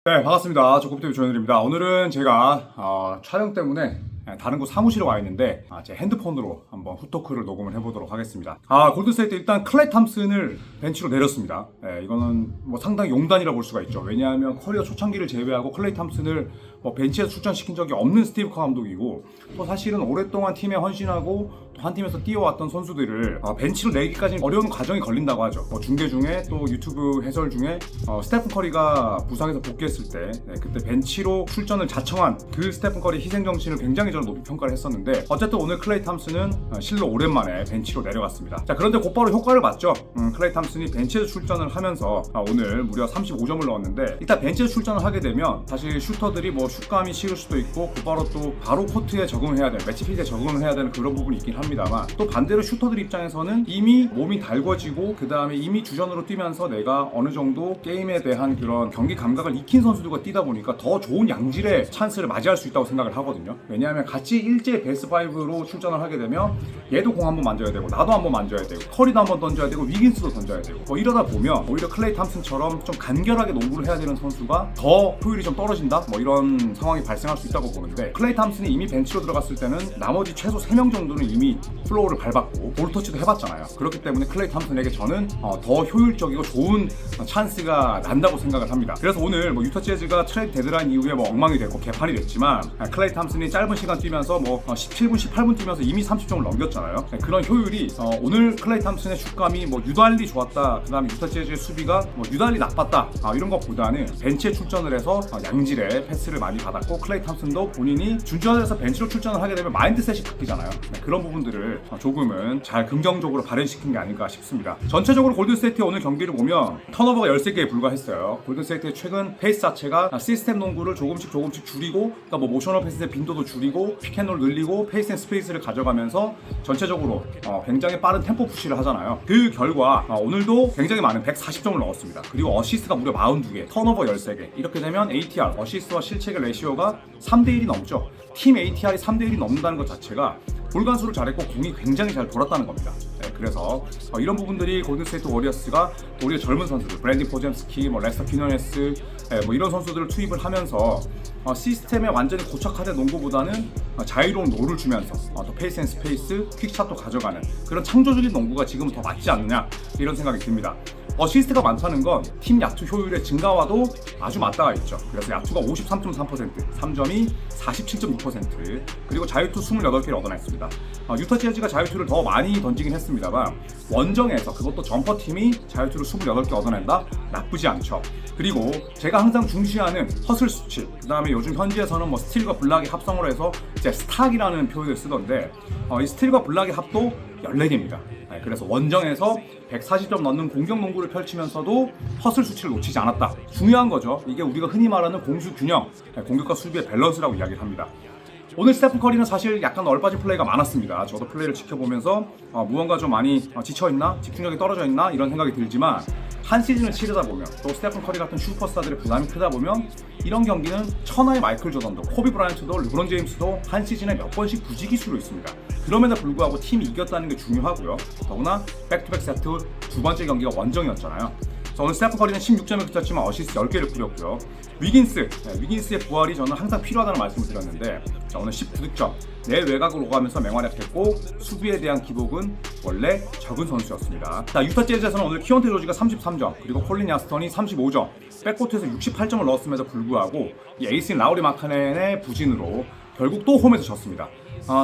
네, 반갑습니다. 조코TV 조현일입니다. 오늘은 제가 촬영 때문에 다른 곳 사무실에 와 있는데 제 핸드폰으로 한번 후토크를 녹음을 해보도록 하겠습니다. 골든스테이트 일단 클레이 탐슨을 벤치로 내렸습니다. 이거는 뭐 상당히 용단이라 볼 수가 있죠. 왜냐하면 커리어 초창기를 제외하고 클레이 탐슨을 벤치에서 출전시킨 적이 없는 스티브 커 감독이고, 또 사실은 오랫동안 팀에 헌신하고 또 한 팀에서 뛰어왔던 선수들을 벤치로 내기까지 어려운 과정이 걸린다고 하죠. 중계 중에 또 유튜브 해설 중에 스테픈 커리가 부상에서 복귀했을 때 그때 ben치로 출전을 자청한 그 스테픈 커리 희생정신을 굉장히 저는 높이 평가를 했었는데, 어쨌든 오늘 클레이 탐슨은 실로 오랜만에 벤치로 내려갔습니다. 자, 그런데 곧바로 효과를 봤죠. 클레이 탐슨이 벤치에서 출전을 하면서 오늘 무려 35점을 넣었는데, 일단 벤치에서 출전을 하게 되면 사실 슈터들이 슛감이 식을 수도 있고 곧바로 또 바로 코트에 적응을 해야 되는, 매치핏에 적응을 해야 되는 그런 부분이 있긴 합니다만, 또 반대로 슈터들 입장에서는 이미 몸이 달궈지고 그 다음에 이미 주전으로 뛰면서 내가 어느 정도 게임에 대한 그런 경기 감각을 익힌 선수들과 뛰다 보니까 더 좋은 양질의 찬스를 맞이할 수 있다고 생각을 하거든요. 왜냐하면 같이 일제 베스트 5로 출전을 하게 되면 얘도 공 한번 만져야 되고 나도 한번 만져야 되고 커리도 한번 던져야 되고 위긴스도 던져야 되고 이러다 보면 오히려 클레이 탐슨처럼 좀 간결하게 농구를 해야 되는 선수가 더 효율이 좀 떨어진다, 이런 상황이 발생할 수 있다고 보는데, 클레이 탐슨이 이미 벤치로 들어갔을 때는 나머지 최소 3명 정도는 이미 플로어를 밟았고 볼터치도 해봤잖아요. 그렇기 때문에 클레이 탐슨에게 저는 더 효율적이고 좋은 찬스가 난다고 생각을 합니다. 그래서 오늘 유타 재즈가 트레이드 데드라인 이후에 엉망이 됐고 개판이 됐지만, 클레이 탐슨이 짧은 시간 뛰면서 17분, 18분 뛰면서 이미 30점을 넘겼잖아요. 그런 효율이 오늘 클레이 탐슨의 슛감이 유달리 좋았다, 그 다음에 유타 재즈의 수비가 유달리 나빴다, 이런 것보다는 벤치에 출전을 해서 양질의 패스를 많이 받았고, 클레이 탐슨도 본인이 준주전에서 벤치로 출전을 하게 되면 마인드셋이 바뀌잖아요. 그런 부분들을 조금은 잘 긍정적으로 발현시킨 게 아닐까 싶습니다. 전체적으로 골든스테이트의 오늘 경기를 보면 턴오버가 13개에 불과했어요. 골든스테이트의 최근 페이스 자체가 시스템 농구를 조금씩 줄이고, 그러니까 모셔널 패스의 빈도도 줄이고 피켓롤 늘리고 페이스 앤 스페이스를 가져가면서 전체적으로 굉장히 빠른 템포 푸시를 하잖아요. 그 결과 오늘도 굉장히 많은 140점을 넣었습니다. 그리고 어시스트가 무려 42개, 턴오버 13개. 이렇게 되면 ATR, 어시스트와 실책의 레시오가 3대1이 넘죠. 팀 ATR이 3대1이 넘는다는 것 자체가 볼간수를 잘했고 공이 굉장히 잘 돌았다는 겁니다. 그래서 이런 부분들이 골든스테이트 워리어스가 오히려 젊은 선수들, 브랜디 포젬스키, 레스터 퀴너네스, 이런 선수들을 투입을 하면서 시스템에 완전히 고착화된 농구보다는 자유로운 롤을 주면서 또 페이스 앤 스페이스, 퀵샷도 가져가는 그런 창조적인 농구가 지금은 더 맞지 않느냐, 이런 생각이 듭니다. 어시스트가 많다는 건 팀 야투 효율의 증가와도 아주 맞닿아 있죠. 그래서 야투가 53.3%, 3점이 47.6%, 그리고 자유투 28개를 얻어냈습니다. 유타 재즈가 자유투를 더 많이 던지긴 했습니다만, 원정에서 그것도 점퍼팀이 자유투를 28개 얻어낸다? 나쁘지 않죠. 그리고 제가 항상 중시하는 허슬 수치, 그 다음에 요즘 현지에서는 스틸과 블락의 합성으로 해서 이제 스탁이라는 표현을 쓰던데, 이 스틸과 블락의 합도 14개입니다. 그래서 원정에서 140점 넣는 공격 농구를 펼치면서도 허슬 수치를 놓치지 않았다. 중요한 거죠. 이게 우리가 흔히 말하는 공수 균형, 공격과 수비의 밸런스라고 이야기를 합니다. 오늘 스테픈 커리는 사실 약간 얼빠진 플레이가 많았습니다. 저도 플레이를 지켜보면서 무언가 좀 많이 지쳐있나? 집중력이 떨어져 있나? 이런 생각이 들지만, 한 시즌을 치르다 보면, 또 스테픈 커리 같은 슈퍼스타들의 부담이 크다 보면 이런 경기는 천하의 마이클 조던도, 코비 브라이언트도, 르브론 제임스도 한 시즌에 몇 번씩 부지기수로 있습니다. 그럼에도 불구하고 팀이 이겼다는 게 중요하고요. 더구나 백투백 세트 두 번째 경기가 원정이었잖아요. 오늘 스테픈 커리는 16점을 붙였지만 어시스트 10개를 뿌렸고요. 위긴스의 부활이 저는 항상 필요하다는 말씀을 드렸는데, 오늘 19득점, 내 외곽을 오가면서 맹활약했고, 수비에 대한 기복은 원래 적은 선수였습니다. 유타 재즈에서는 오늘 키언테 조지가 33점, 그리고 콜린 야스턴이 35점, 백코트에서 68점을 넣었음에도 불구하고 이 에이스인 라우리 마카넨의 부진으로 결국 또 홈에서 졌습니다.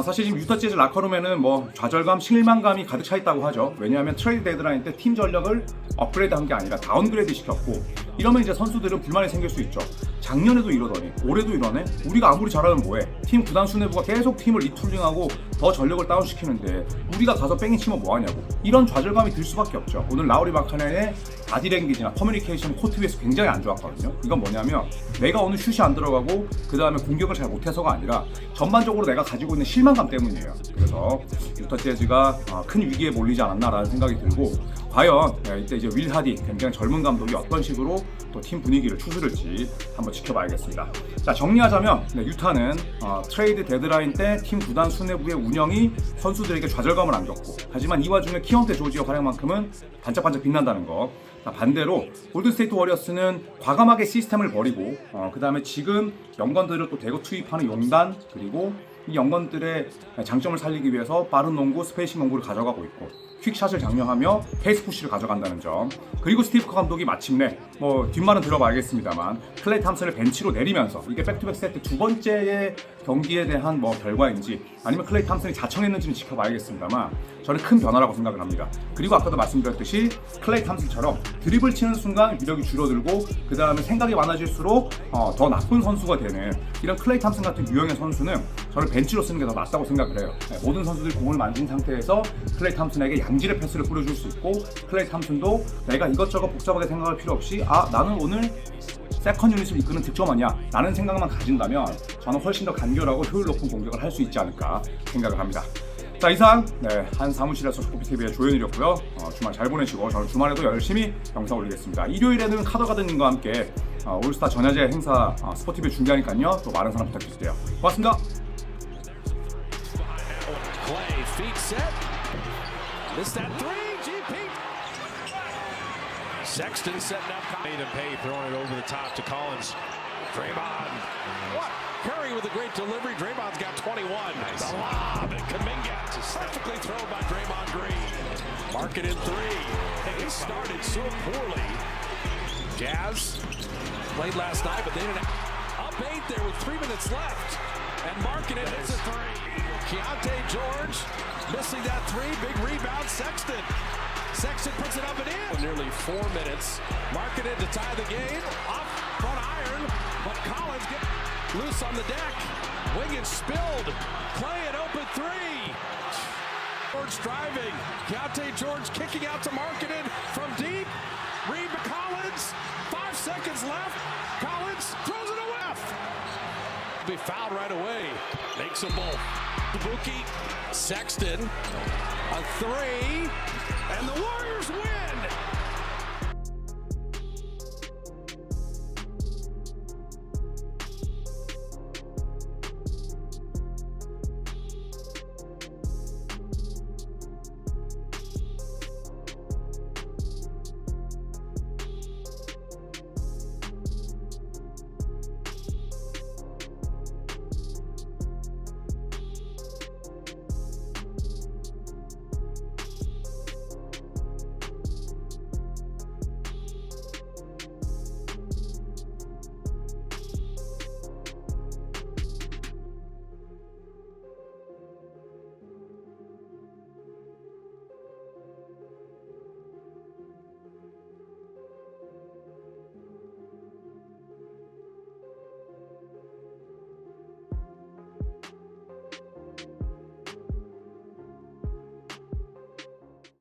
사실 지금 유타 재즈 라커룸에는 좌절감, 실망감이 가득 차 있다고 하죠. 왜냐하면 트레이드 데드라인 때 팀 전력을 업그레이드한 게 아니라 다운그레이드 시켰고, 이러면 이제 선수들은 불만이 생길 수 있죠. 작년에도 이러더니 올해도 이러네? 우리가 아무리 잘하면 뭐해? 팀 구단 수뇌부가 계속 팀을 리툴링하고 더 전력을 다운시키는데 우리가 가서 뺑이 치면 뭐하냐고, 이런 좌절감이 들 수밖에 없죠. 오늘 라우리 마카넨의 바디랭귀지나 커뮤니케이션 코트 위에서 굉장히 안 좋았거든요. 이건 뭐냐면, 내가 오늘 슛이 안 들어가고 그 다음에 공격을 잘 못해서가 아니라 전반적으로 내가 가지고 있는 실망감 때문이에요. 그래서 유타 재즈가 큰 위기에 몰리지 않았나라는 생각이 들고, 과연 이때 이제 윌 하디, 굉장히 젊은 감독이 어떤 식으로 또 팀 분위기를 추스를지 한번 지켜봐야겠습니다. 자, 정리하자면 유타는 트레이드 데드라인 때 팀 구단 수뇌부의 운영이 선수들에게 좌절감을 안겼고, 하지만 이 와중에 키언테 조지의 활약만큼은 반짝반짝 빛난다는 거, 반대로 골든스테이트 워리어스는 과감하게 시스템을 버리고 그 다음에 지금 연건들을 또 대거 투입하는 용단, 그리고 이 연건들의 장점을 살리기 위해서 빠른 농구, 스페이싱 농구를 가져가고 있고 퀵샷을 장려하며 페이스 푸시를 가져간다는 점. 그리고 스티브 커 감독이 마침내 뒷말은 들어봐야겠습니다만 클레이 탐슨을 벤치로 내리면서 이게 백투백 세트 두 번째의 경기에 대한 결과인지 아니면 클레이 탐슨이 자청했는지는 지켜봐야겠습니다만 저는 큰 변화라고 생각을 합니다. 그리고 아까도 말씀드렸듯이 클레이 탐슨처럼 드리블 치는 순간 위력이 줄어들고 그 다음에 생각이 많아질수록 더 나쁜 선수가 되는 이런 클레이 탐슨 같은 유형의 선수는 저는 벤치로 쓰는 게 더 낫다고 생각을 해요. 모든 선수들이 공을 만진 상태에서 클레이 탐슨에게 양질의 패스를 뿌려줄 수 있고 클레이 탐슨도 내가 이것저것 복잡하게 생각할 필요 없이 나는 오늘 세컨 유닛을 이끄는 득점원이야 라는 생각만 가진다면 저는 훨씬 더 간결하고 효율 높은 공격을 할 수 있지 않을까 생각을 합니다. 자, 이상 한 사무실에서 스포피TV의 조현일이었고요. 주말 잘 보내시고 저는 주말에도 열심히 영상 올리겠습니다. 일요일에는 카더가든님과 함께 올스타 전야제 행사 스포티비에 준비하니까요. 또 많은 사랑 부탁드릴게요. 고맙습니다. Sexton setting up. Made him pay, throwing it over the top to Collins. Draymond. What? Curry with a great delivery. Draymond's got 21. Nice. The lob, and Kuminga. Perfectly thrown by Draymond Green. Mark it in three. They started so poorly. Jazz played last night, but they didn't. Up 8 there with 3 minutes left. And Markkanen hits a three. Keontae George missing that three. Big rebound. Sexton puts it up and in. Nearly 4 minutes. Markkanen to tie the game. Off front iron, but Collins get loose on the deck. Wiggins spilled. Clay an open three. George driving. Keontae George kicking out to Markkanen from deep. Rebound Collins. 5 seconds left. Collins throws it away. Be fouled right away. Makes them both. Ibuki, Sexton, a three, and the Warriors win.